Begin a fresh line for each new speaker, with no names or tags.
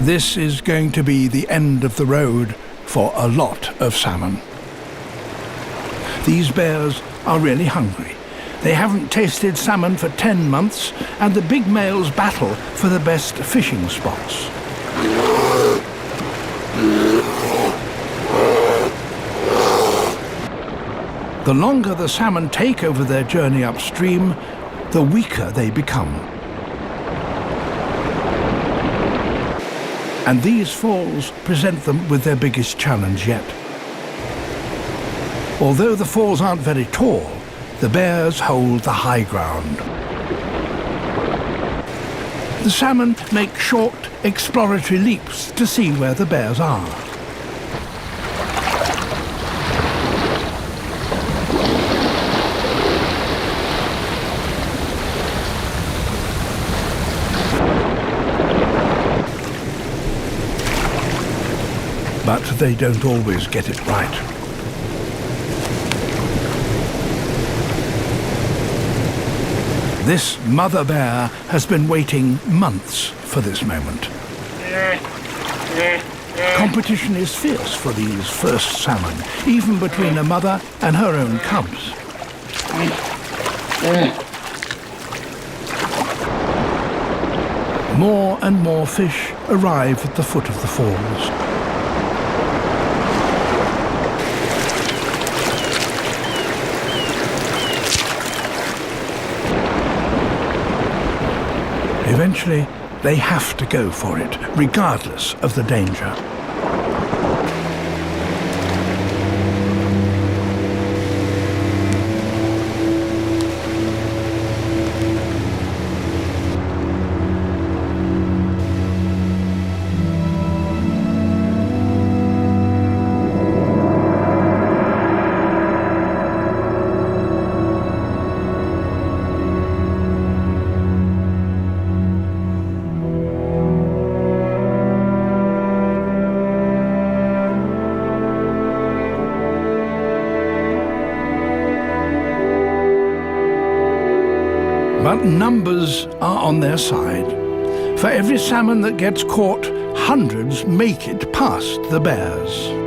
This is going to be the end of the road for a lot of salmon. These bears are really hungry. They haven't tasted salmon for 10 months, and the big males battle for the best fishing spots. The longer the salmon take over their journey upstream, the weaker they become. And these falls present them with their biggest challenge yet. Although the falls aren't very tall, the bears hold the high ground. The salmon make short, exploratory leaps to see where the bears are. But they don't always get it right. This mother bear has been waiting months for this moment. Competition is fierce for these first salmon, even between a mother and her own cubs. More and more fish arrive at the foot of the falls. Eventually, they have to go for it, regardless of the danger. But numbers are on their side. For every salmon that gets caught, hundreds make it past the bears.